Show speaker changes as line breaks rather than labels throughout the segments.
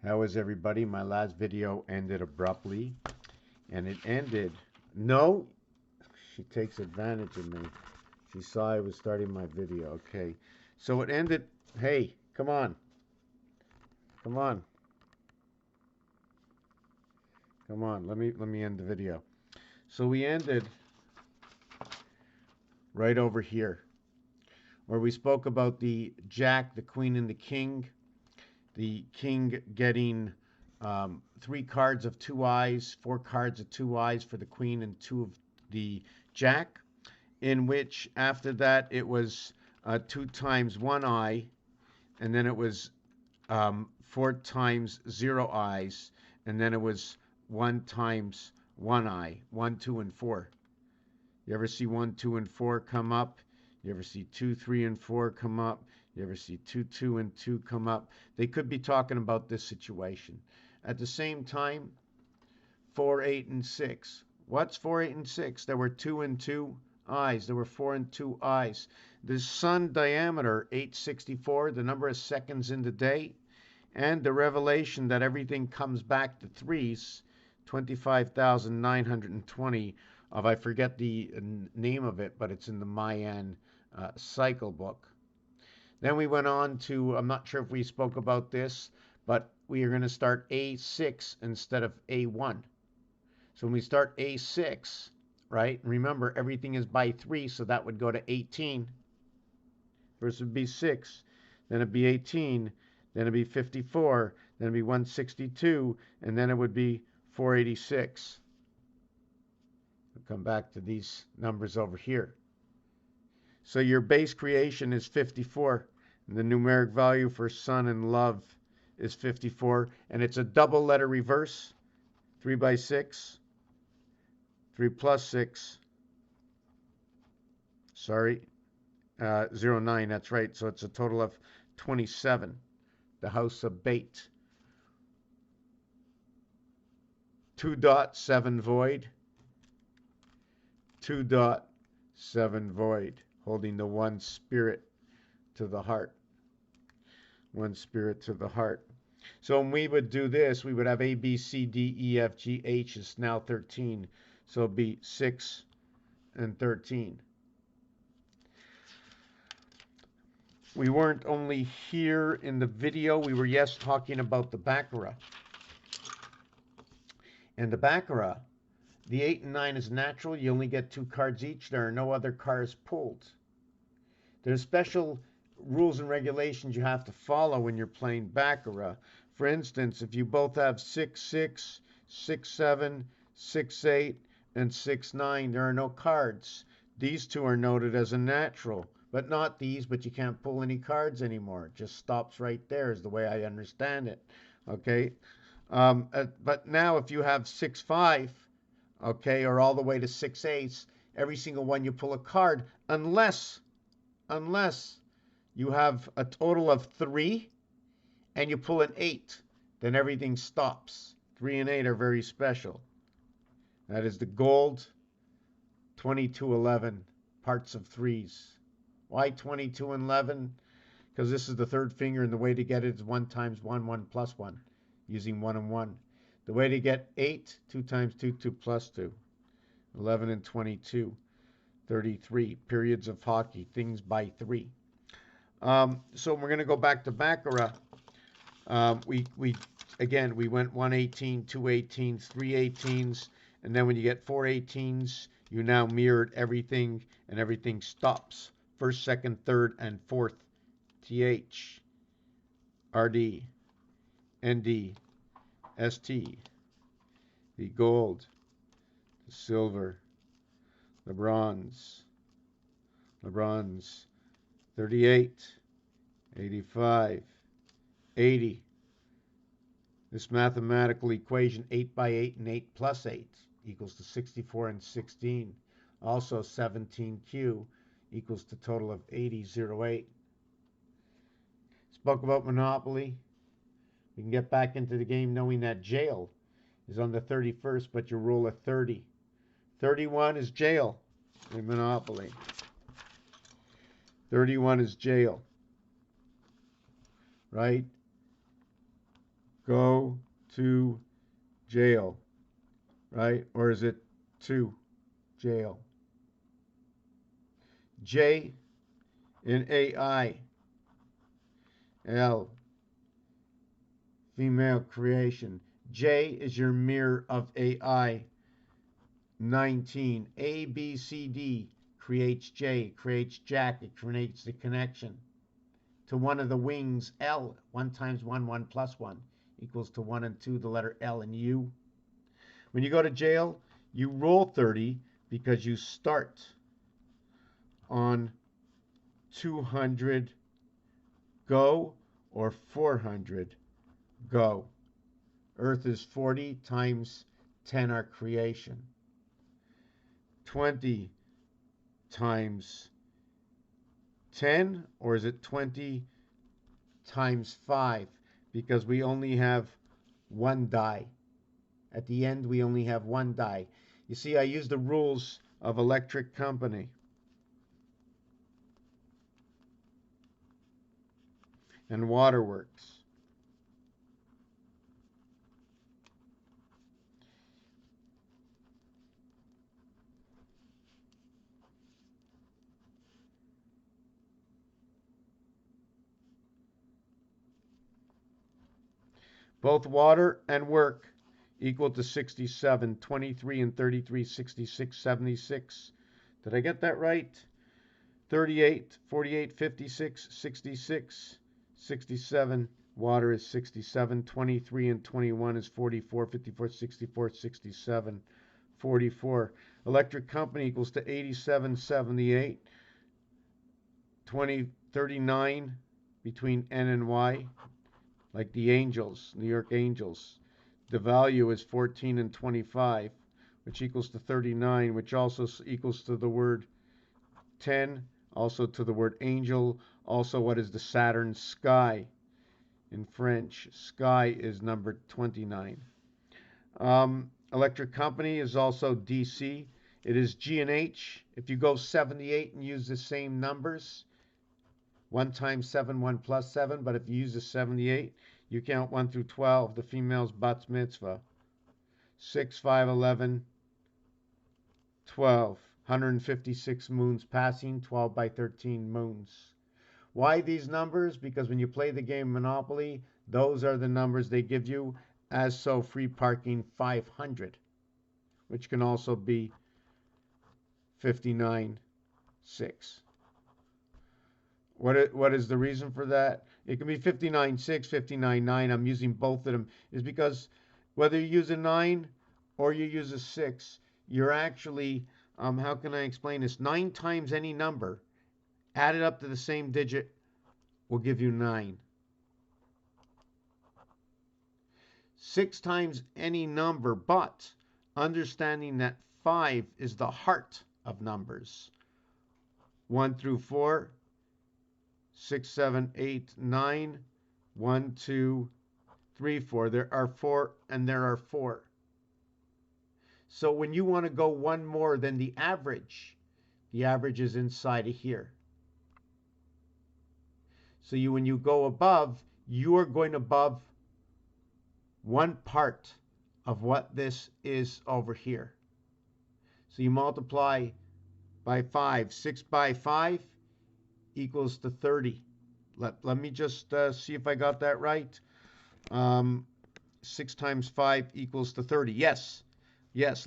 How is everybody? My last video ended abruptly, and it ended. No, she takes advantage of me. She saw I was starting my video. Okay, so it ended. Hey, come on, come on, come on. Let me end the video. So we ended right over here, where we spoke about the Jack, the Queen, and the King. The King getting 3 cards of 2 eyes, 4 cards of 2 eyes for the Queen, and 2 of the Jack, in which after that it was 2 times 1 eye, and then it was 4 times 0 eyes, and then it was 1 times 1 eye, 1, 2, and 4. You ever see 1, 2, and 4 come up? You ever see 2, 3, and 4 come up? You ever see 2, 2, and 2 come up? They could be talking about this situation. At the same time, 4, 8, and 6. What's 4, 8, and 6? There were 2 and 2 eyes. There were 4 and 2 eyes. The sun diameter, 864, the number of seconds in the day, and the revelation that everything comes back to threes, 25,920 of, I forget the name of it, but it's in the Mayan cycle book. Then we went on to, I'm not sure if we spoke about this, but we are going to start A6 instead of A1. So when we start A6, right, remember everything is by 3, so that would go to 18. First would be 6, then it'd be 18, then it'd be 54, then it'd be 162, and then it would be 486. We'll come back to these numbers over here. So your base creation is 54. And the numeric value for sun and love is 54. And it's a double letter reverse. 3 by 6. 3 plus 6. Sorry. 0, 9. That's right. So it's a total of 27. The house of bait. 2.7 void. 2.7 void. Holding the one spirit to the heart. One spirit to the heart. So when we would do this, we would have A, B, C, D, E, F, G, H is now 13. So it'll be 6 and 13. We weren't only here in the video. We were, yes, talking about the baccarat. And the baccarat, the 8 and 9 is natural. You only get 2 cards each. There are no other cards pulled. There's special rules and regulations you have to follow when you're playing baccarat. For instance, if you both have 6, 6, 6, 7, 6, 8, and 6, 9, there are no cards. These 2 are noted as a natural, but not these, but you can't pull any cards anymore. It just stops right there is the way I understand it. Okay? But now if you have 6, 5, okay, or all the way to 6, 8, every single one you pull a card, unless you have a total of 3 and you pull an 8, then everything stops. 3 and 8 are very special. That is the gold 2211 parts of 3s. Why 22 and 11? Because this is the 3rd finger, and the way to get it is 1 times 1, 1 plus 1, using 1 and 1. The way to get 8, 2 times 2, 2 plus 2. 11 and 22. 33. Periods of hockey. Things by 3. So we're going to go back to baccarat. We went 1 18, 2 18s, 3 18s, and then when you get 4 18s, you now mirrored everything, and everything stops. 1st, 2nd, 3rd, and 4th. TH, RD, ND, ST, the gold, the silver, the bronze, 38, 85, 80. This mathematical equation, 8 by 8 and 8 plus 8 equals to 64 and 16. Also 17Q equals to total of 8008. Spoke about Monopoly. We can get back into the game knowing that jail is on the 31st, but you roll a 30. 31 is jail in Monopoly. 31 is jail. Right? go to jail, right? Or is it to jail? J in AI, L, female creation. J is your mirror of AI. 19, A, B, C, D creates J, creates Jack, it creates the connection to one of the wings, L. 1 times 1, 1 plus 1 equals to 1 and 2, the letter L and U. When you go to jail, you roll 30 because you start on 200 go or 400 go. Earth is 40 times 10 our creation. 20 times 10, or is it 20 times 5? Because we only have one die. At the end, we only have one die. You see, I use the rules of electric company. And waterworks. Both water and work equal to 67. 23 and 33, 66, 76. Did I get that right? 38, 48, 56, 66, 67. Water is 67. 23 and 21 is 44, 54, 64, 67, 44. Electric company equals to 87, 78. 20, 39 between N and Y. Like the Angels, New York Angels. The value is 14 and 25, which equals to 39, which also equals to the word 10, also to the word angel, also what is the Saturn sky in French. Sky is number 29. Electric company is also DC. It is G and H. If you go 78 and use the same numbers, 1 times 7, 1 plus 7, but if you use the 78, you count 1 through 12, the female's bat mitzvah. 6, 5, 11, 12. 156 moons passing, 12 by 13 moons. Why these numbers? Because when you play the game Monopoly, those are the numbers they give you. As so, free parking 500, which can also be 59, 6. What is the reason for that? It can be 59.6, 59.9. I'm using both of them. Is because whether you use a 9 or you use a 6, you're actually, how can I explain this? 9 times any number added up to the same digit will give you 9. 6 times any number, but understanding that 5 is the heart of numbers. 1 through 4. 6, 7, 8, 9, 1, 2, 3, 4. There are 4 and there are 4. So when you want to go one more than the average is inside of here. So when you go above, you are going above one part of what this is over here. So you multiply by 5. 6 by 5 equals to 30. Let me just see if I got that right. 6 times 5 equals to 30. Yes,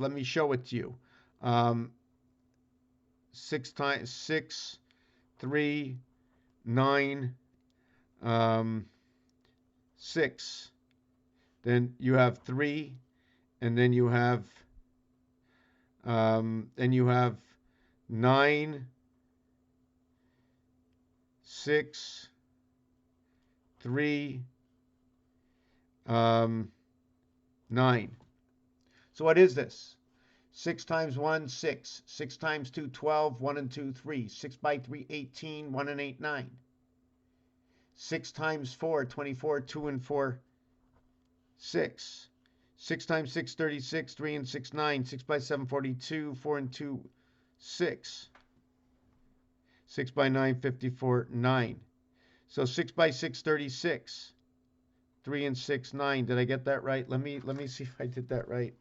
let me show it to you. 6 times 6, 3, 9, 6. Then you have 3, and then you have 9, 6, 3, 9. So what is this? 6 times 1, 6. 6 times 2, 12. 1 and 2, 3. 6 by 3, 18. 1 and 8, 9. 6 times 4, 24. 2 and 4, 6. 6 times 6, 36. 3 and 6, 9. 6 by 7, 42. 4 and 2, 6. 6 by 9, 54, 9. So 6 by 6, 36. 3 and 6, 9. Did I get that right? Let me see if I did that right.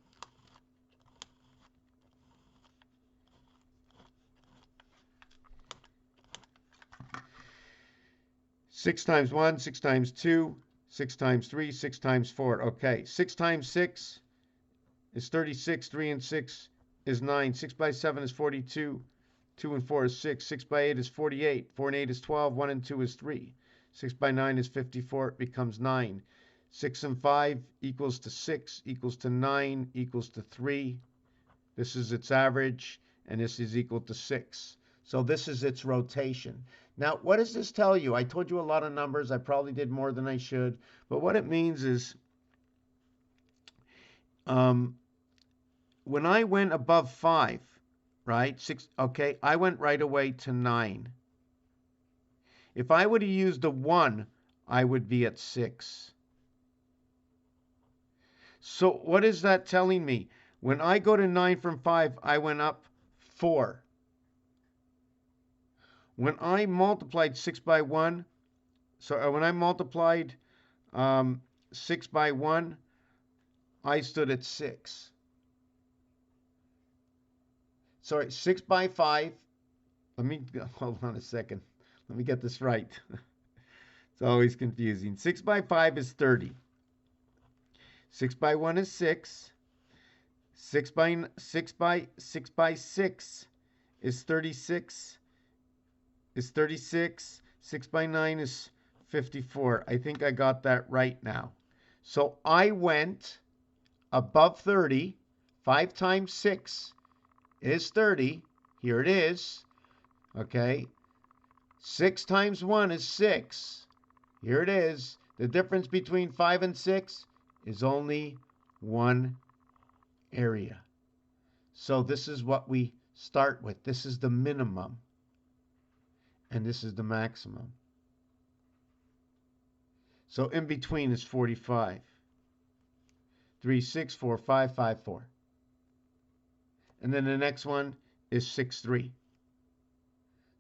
Six times 1, 6 times 2, 6 times 3, 6 times 4. Okay, 6 times 6 is 36. 3 and 6 is 9. 6 by 7 is 42. 2 and 4 is 6. 6 by 8 is 48. 4 and 8 is 12. 1 and 2 is 3. 6 by 9 is 54. It becomes 9. 6 and 5 equals to 6, equals to 9, equals to 3. This is its average, and this is equal to 6. So this is its rotation. Now, what does this tell you? I told you a lot of numbers. I probably did more than I should. But what it means is when I went above 5, right, 6, okay, I went right away to 9. If I would have used a 1, I would be at 6. So what is that telling me? When I go to 9 from 5, I went up 4. When I multiplied 6 by 1, so when I multiplied 6 by 1, I stood at 6. Sorry, 6 by 5. Let me, hold on a second. Let me get this right. It's always confusing. 6 by 5 is 30. 6 by 1 is 6. 6 by 6 is 36. Is 36. 6 by 9 is 54. I think I got that right now. So I went above 30. 5 times 6 is 30. Here it is. Okay. 6 times 1 is 6. Here it is. The difference between 5 and 6 is only 1 area. So this is what we start with. This is the minimum. And this is the maximum. So in between is 45. 3, 6, 4, 5, 5, 4. And then the next one is 6, 3.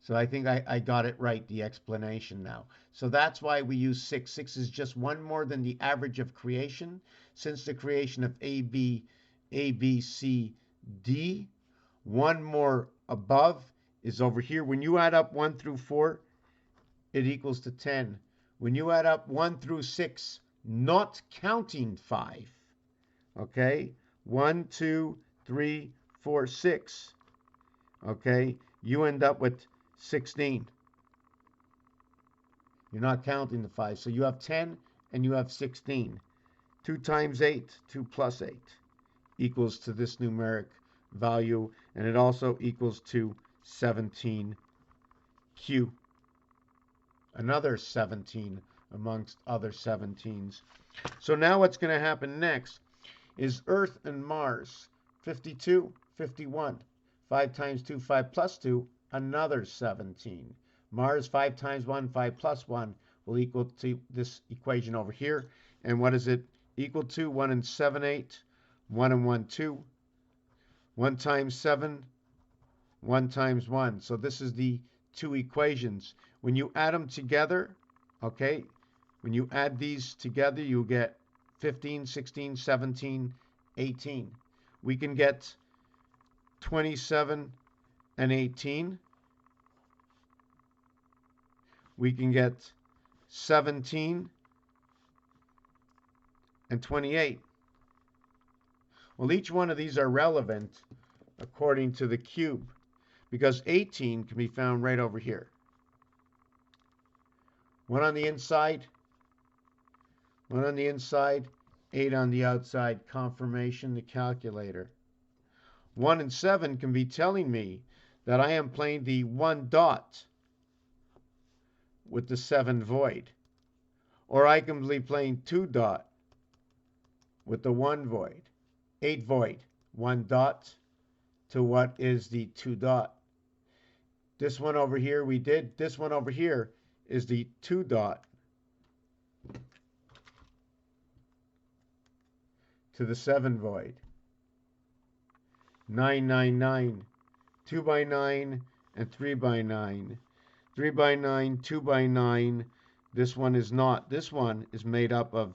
So I think I got it right, the explanation now. So that's why we use 6. 6 is just one more than the average of creation. Since the creation of A, B, C, D, one more above is over here. When you add up 1 through 4, it equals to 10. When you add up 1 through 6, not counting 5, okay? 1, 2, 3, 4, 6, okay? You end up with 16. You're not counting the 5. So you have 10 and you have 16. 2 times 8, 2 plus 8, equals to this numeric value. And it also equals to 17Q. Another 17 amongst other 17s. So now what's going to happen next is Earth and Mars. 52, 51. 5 times 2, 5 plus 2, another 17. Mars, 5 times 1, 5 plus 1 will equal to this equation over here. And what is it equal to? 1 and 7, 8. 1 and 1, 2. 1 times 7, 1 times 1. So this is the two equations. When you add them together, okay, when you add these together, you get 15, 16, 17, 18. We can get 27 and 18. We can get 17 and 28. Well, each one of these are relevant according to the cube, because 18 can be found right over here. One on the inside, 8 on the outside. Confirmation, the calculator. 1 and 7 can be telling me that I am playing the 1 dot with the 7 void. Or I can be playing 2 dot with the 1 void. 8 void. 1 dot to what is the 2 dot. This one over here we did. This one over here is the 2 dot to the 7 void. 9, 9, 9. 2 by 9 and 3 by 9. 3 by 9, 2 by 9. This one is not. This one is made up of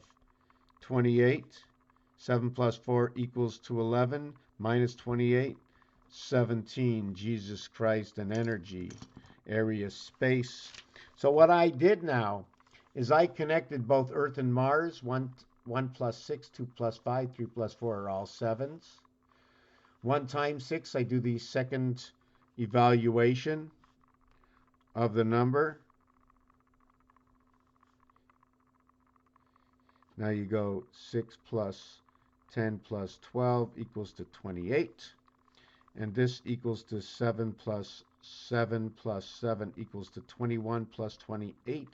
28. 7 plus 4 equals to 11. Minus 28, 17. Jesus Christ and energy. Area, space. So what I did now is I connected both Earth and Mars. 1 plus 6, 2 plus 5, 3 plus 4 are all 7s. 1 times 6, I do the second evaluation of the number. Now you go 6 plus 10 plus 12 equals to 28. And this equals to 7 plus 7 plus 7 equals to 21 plus 28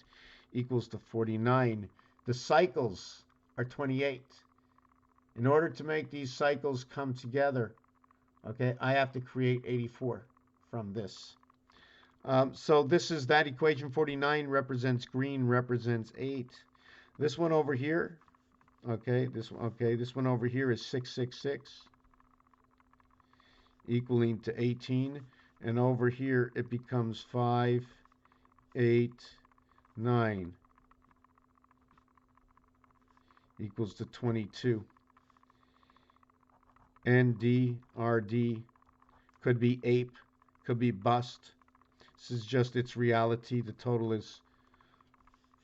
equals to 49. The cycles are 28. In order to make these cycles come together, okay, I have to create 84 from this. So this is that equation. 49 represents green, represents 8. This one over here, this one over here is 666, equaling to 18. And over here it becomes 5, 8, 9, equals to 22. ND, RD, could be ape, could be bust. This is just its reality. The total is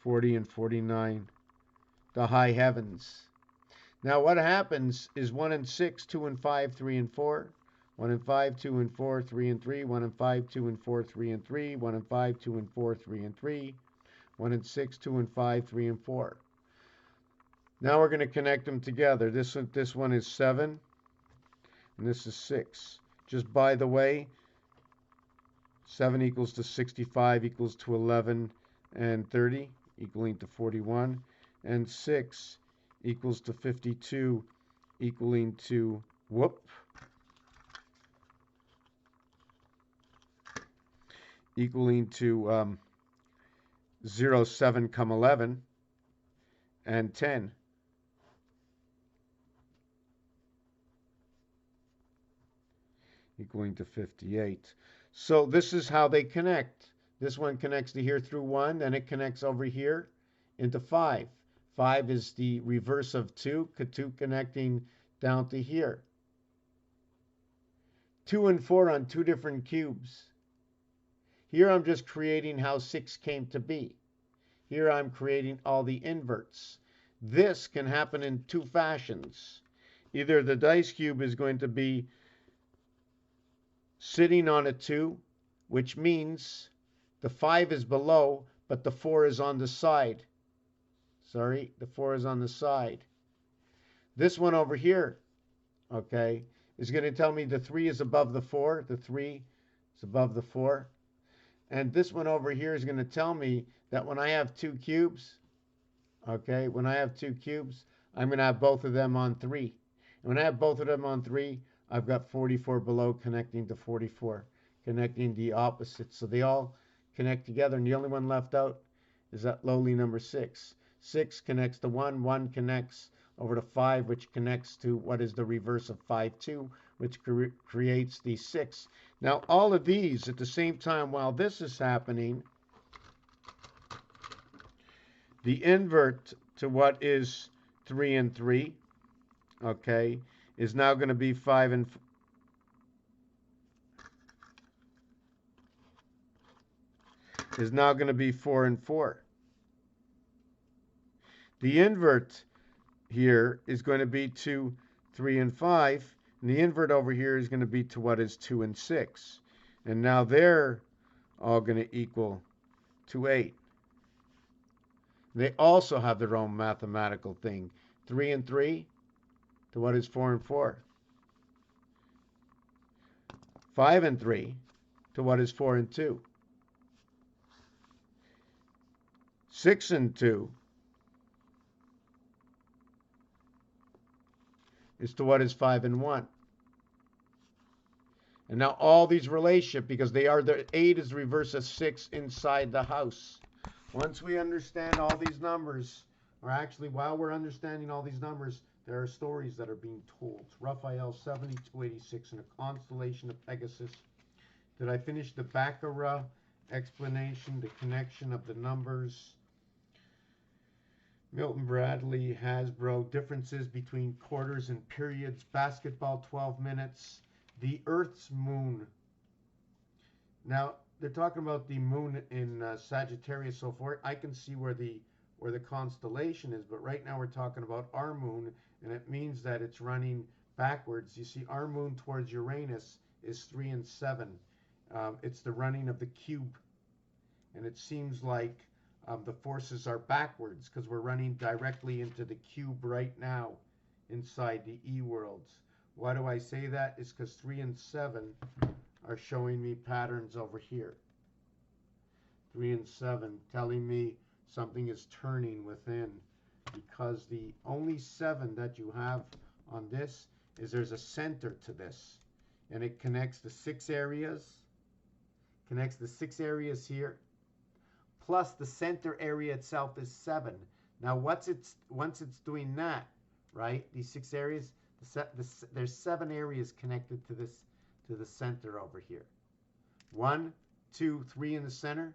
40 and 49. The high heavens. Now what happens is 1 and 6, 2 and 5, 3 and 4. 1 and 5, 2 and 4, 3 and 3. 1 and 5, 2 and 4, 3 and 3. 1 and 5, 2 and 4, 3 and 3. 1 and 6, 2 and 5, 3 and 4. Now we're going to connect them together. This one is 7, and this is 6. Just by the way, 7 equals to 65 equals to 11 and 30, equaling to 41. And 6 equals to 52, equaling to, equaling to 0, 7, 11, and 10. Equaling to 58. So this is how they connect. This one connects to here through 1, then it connects over here into 5. 5 is the reverse of 2, 2 connecting down to here. 2 and 4 on 2 different cubes. Here I'm just creating how 6 came to be. Here I'm creating all the inverts. This can happen in 2 fashions. Either the dice cube is going to be sitting on a 2, which means the 5 is below, but the 4 is on the side. Sorry, the 4 is on the side. This one over here, okay, is going to tell me the 3 is above the 4. The 3 is above the 4. And this one over here is going to tell me that when I have 2 cubes, okay, when I have 2 cubes, I'm going to have both of them on 3. And when I have both of them on 3, I've got 44 below connecting to 44, connecting the opposites. So they all connect together, and the only one left out is that lowly number 6. 6 connects to 1, 1 connects over to 5, which connects to what is the reverse of 5, 2, which creates the 6. Now, all of these at the same time, while this is happening, the invert to what is 3 and 3, okay, is now going to be 5 and 4. Is now going to be 4 and 4. The invert here is going to be to 3 and 5, and the invert over here is going to be to what is 2 and 6. And now they're all going to equal to 8. They also have their own mathematical thing. 3 and 3 to what is 4 and 4. 5 and 3 to what is 4 and 2. 6 and 2 is to what is 5 and 1. And now all these relationships, because they are the 8 is the reverse of 6 inside the house. Once we understand all these numbers, or actually while we're understanding all these numbers, there are stories that are being told. Raphael 7286 in a constellation of Pegasus. Did I finish the Baccarat explanation, the connection of the numbers? Milton Bradley, Hasbro, differences between quarters and periods, basketball 12 minutes, the Earth's moon. Now, they're talking about the moon in Sagittarius so far. I can see where the constellation is, but right now we're talking about our moon, and it means that it's running backwards. You see, our moon towards Uranus is 3 and 7. It's the running of the cube, and it seems like the forces are backwards because we're running directly into the cube right now inside the E worlds. Why do I say that? It's because 3 and 7 are showing me patterns over here. 3 and 7 telling me something is turning within, because the only 7 that you have on this is there's a center to this, and it connects the 6 areas, here, plus the center area itself is 7. Now once it's doing that, right, these 6 areas, there's 7 areas connected to the center over here. 1, 2, 3 in the center.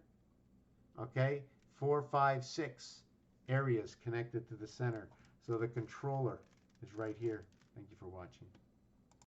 Okay, 4, 5, 6 areas connected to the center. So the controller is right here. Thank you for watching.